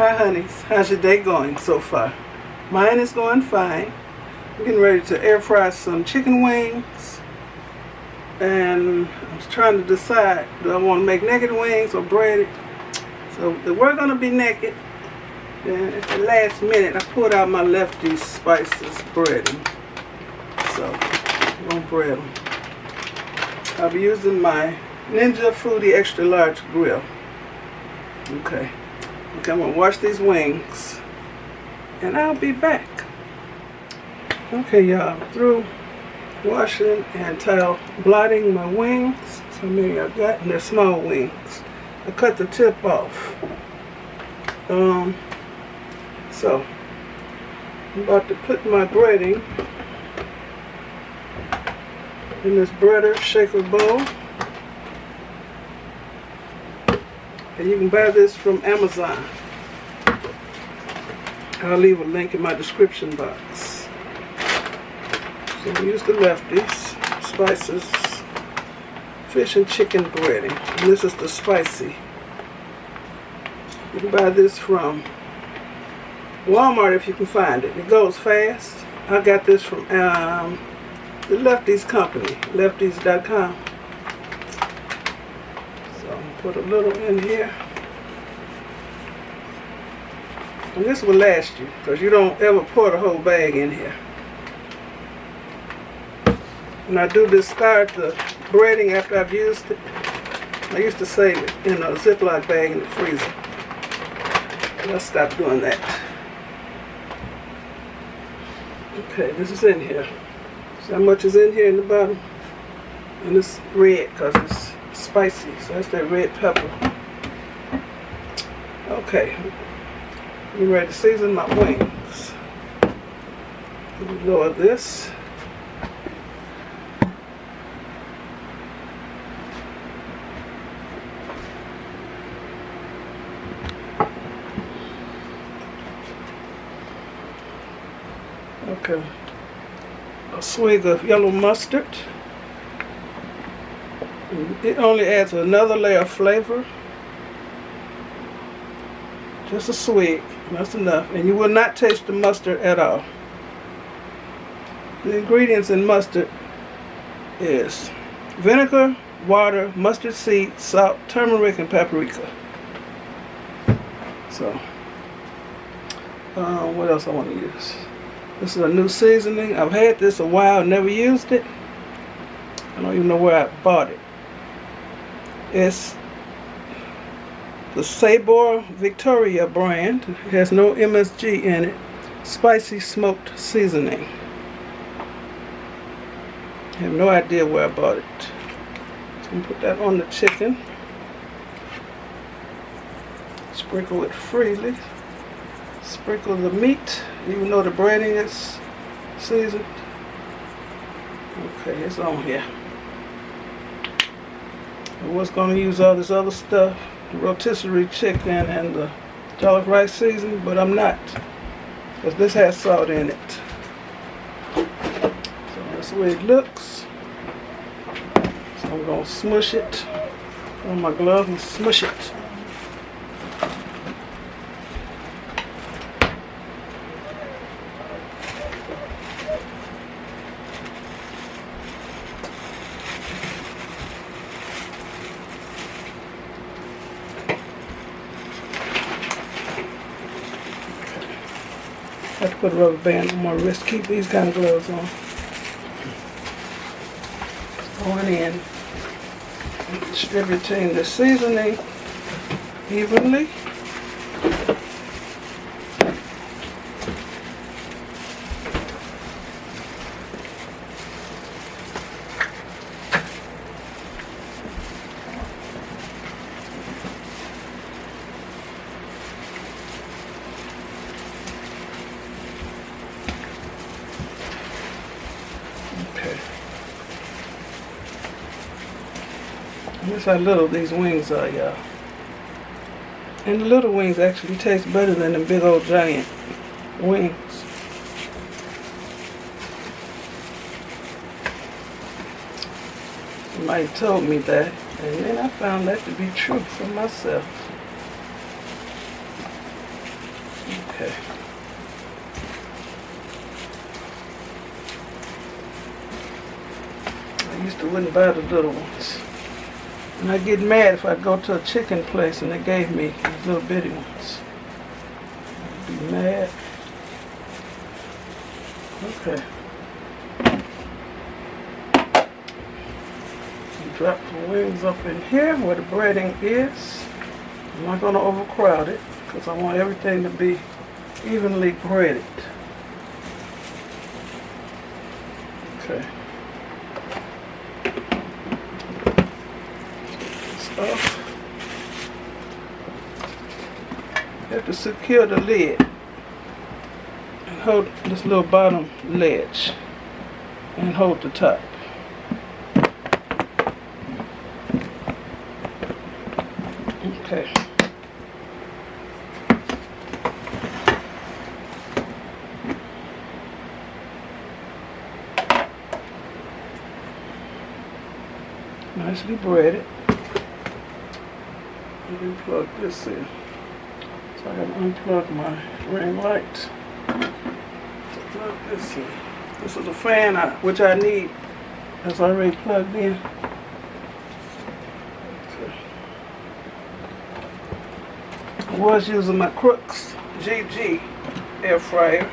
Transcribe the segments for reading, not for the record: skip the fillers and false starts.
Hi honeys, how's your day going so far? Mine is going fine. I'm getting ready to air fry some chicken wings. And I'm trying to decide, do I want to make naked wings or breaded? So they were going to be naked. Then at the last minute, I pulled out my Lefty's spices breading. So I'm going to bread them. I'll be using my Foodi extra large grill. Okay, I'm going to wash these wings and I'll be back. Okay, y'all, through washing and towel blotting my wings. So many I got, and they're small wings. I cut the tip off. So I'm about to put my breading in this breader shaker bowl. And you can buy this from Amazon. I'll leave a link in my description box. So we use the Lefty's spices, fish and chicken breading. And this is the spicy. You can buy this from Walmart if you can find it. It goes fast. I got this from the Lefty's company, Lefties.com. Put a little in here. And this will last you, because you don't ever pour the whole bag in here. And I do discard the breading after I've used it. I used to save it in a Ziploc bag in the freezer. But I stopped doing that. Okay, this is in here. See how much is in here in the bottom? And it's red because it's spicy, so that's that red pepper. Okay, I'm ready to season my wings. Let me lower this. Okay, a swig of yellow mustard. It only adds another layer of flavor. Just a swig, that's enough. And you will not taste the mustard at all. The ingredients in mustard is vinegar, water, mustard seed, salt, turmeric, and paprika. So, what else I want to use? This is a new seasoning. I've had this a while, never used it. I don't even know where I bought it. It's the Sabor Victoria brand. It has no MSG in it. Spicy smoked seasoning. I have no idea where I bought it. So I'm going to put that on the chicken. Sprinkle it freely. Sprinkle the meat, even though the breading is seasoned. Okay, it's on here. I was going to use all this other stuff, the rotisserie chicken and the jollof rice seasoning, but I'm not, because this has salt in it. So that's the way it looks. So I'm going to smush it on my glove and smush it. I have to put a rubber band on my wrist. Keep these kind of gloves on. Going in, distributing the seasoning evenly. That's how little these wings are, y'all. And the little wings actually taste better than the big old giant wings. Somebody told me that, and then I found that to be true for myself. Okay. I used to wouldn't buy the little ones. And I get mad if I go to a chicken place and they gave me these little bitty ones. I'd be mad. Okay. Drop the wings up in here where the breading is. I'm not going to overcrowd it because I want everything to be evenly breaded. Okay. Stuff. You have to secure the lid and hold this little bottom ledge and hold the top. Okay. Nicely breaded. Let me plug this in. So I gotta unplug my ring light. So plug this in. This is a fan which I need. That's already plugged in. I was using my Crooks GG air fryer,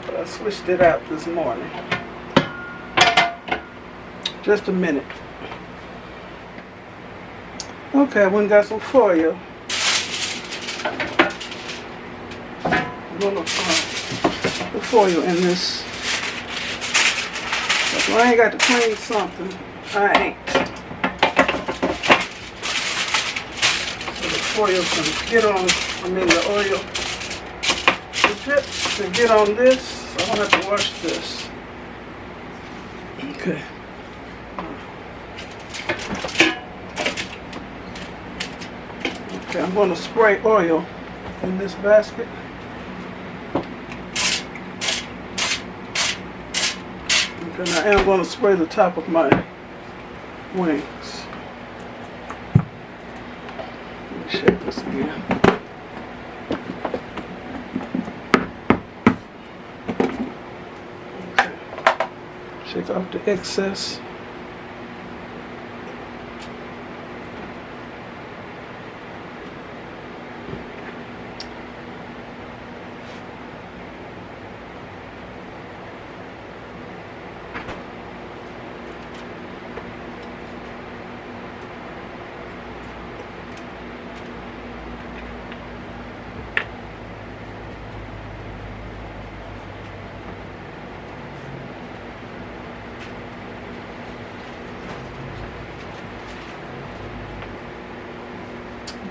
but I switched it out this morning. Just a minute. Okay, I went and got some foil. I'm gonna put the foil in this. If I ain't got to clean something, I ain't. Oil can get on, the oil, the chips can get on this, so I don't have to wash this. Okay. Okay, I'm going to spray oil in this basket. Okay, I am going to spray the top of my wings. Shake this again. Okay. Shake off the excess.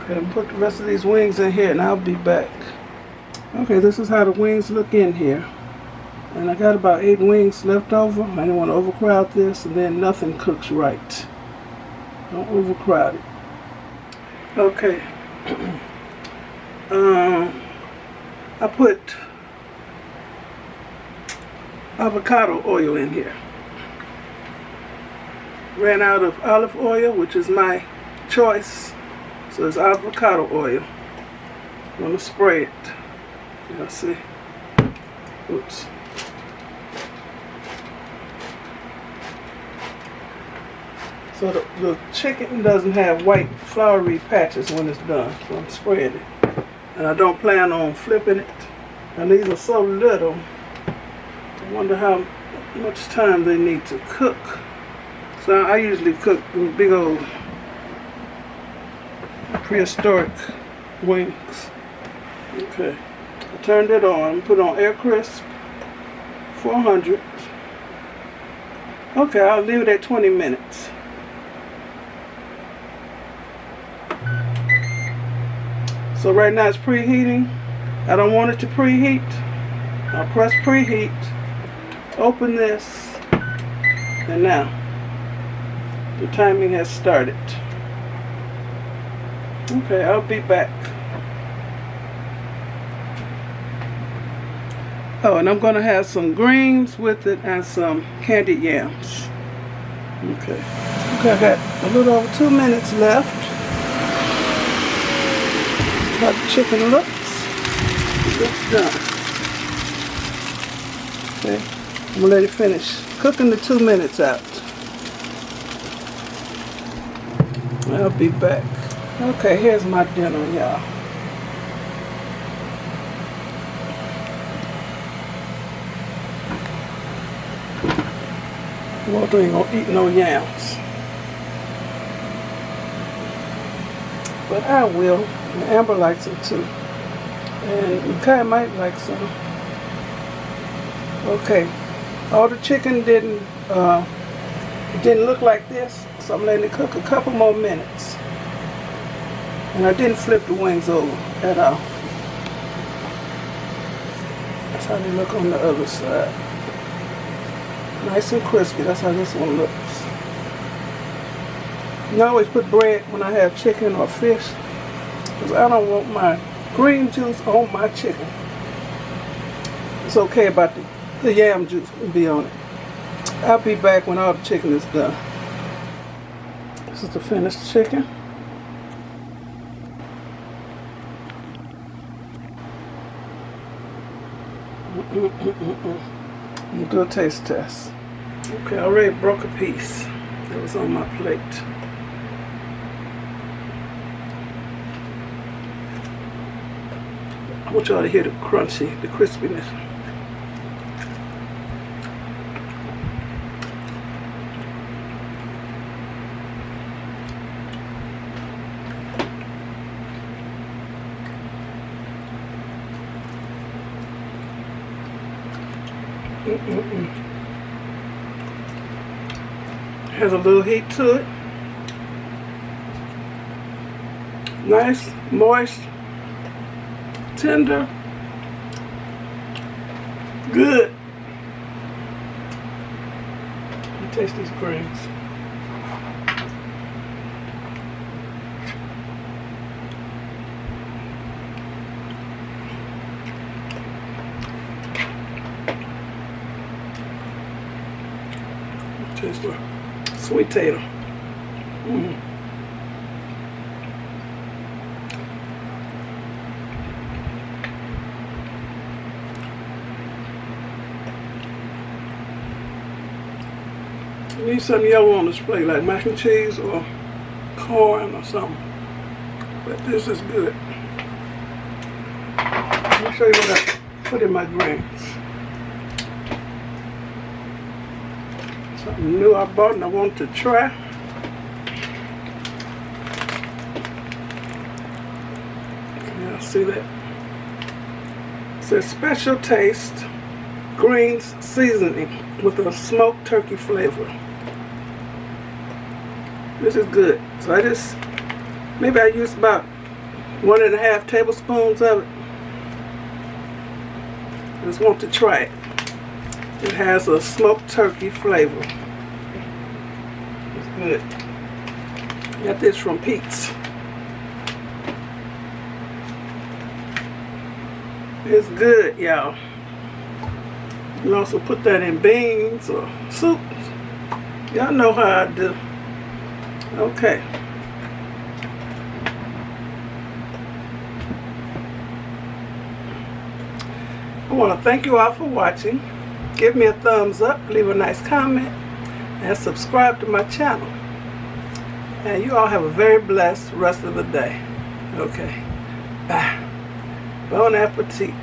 Okay, I'm put the rest of these wings in here and I'll be back. Okay, this is how the wings look in here. And I got about 8 wings left over. I didn't want to overcrowd this, and then nothing cooks right. Don't overcrowd it. Okay. I put avocado oil in here. Ran out of olive oil, which is my choice. So it's avocado oil. I'm going to spray it. Y'all see? Oops. So the chicken doesn't have white floury patches when it's done. So I'm spraying it. And I don't plan on flipping it. And these are so little. I wonder how much time they need to cook. So I usually cook in big old prehistoric wings. Okay, I turned it on, put on air crisp 400. Okay, I'll leave it at 20 minutes. So right now it's preheating. I don't want it to preheat. I'll press preheat, open this, and now the timing has started. Okay, I'll be back. Oh, and I'm going to have some greens with it and some candied yams. Okay. Okay, I got a little over 2 minutes left. How the chicken looks. It's done. Okay, I'm gonna let it finish cooking the 2 minutes out. I'll be back. Okay, here's my dinner, y'all. Walter ain't gonna eat no yams, but I will. And Amber likes them too, and Kai might like some. Okay, all the chicken didn't look like this, so I'm letting it cook a couple more minutes. And I didn't flip the wings over at all. That's how they look on the other side. Nice and crispy. That's how this one looks. And I always put bread when I have chicken or fish, because I don't want my green juice on my chicken. It's okay about the yam juice to be on it. I'll be back when all the chicken is done. This is the finished chicken. I'm gonna do a taste test. Okay, I already broke a piece that was on my plate. I want y'all to hear the crunchy, the crispiness. Has a little heat to it. Nice, moist, tender, good. Let me taste these greens. Taste the sweet potato. You need something yellow on this plate, like mac and cheese or corn or something. But this is good. Let me show you what I put in my greens. Something new I bought and I want to try. Yeah, see that? It says special taste greens seasoning with a smoked turkey flavor. This is good. So maybe I used about 1.5 tablespoons of it. I just want to try it. It has a smoked turkey flavor. It's good. Got this from Pete's. It's good, y'all. You can also put that in beans or soup. Y'all know how I do. Okay. I want to thank you all for watching. Give me a thumbs up, leave a nice comment, and subscribe to my channel. And you all have a very blessed rest of the day. Okay. Bye. Bon appetit.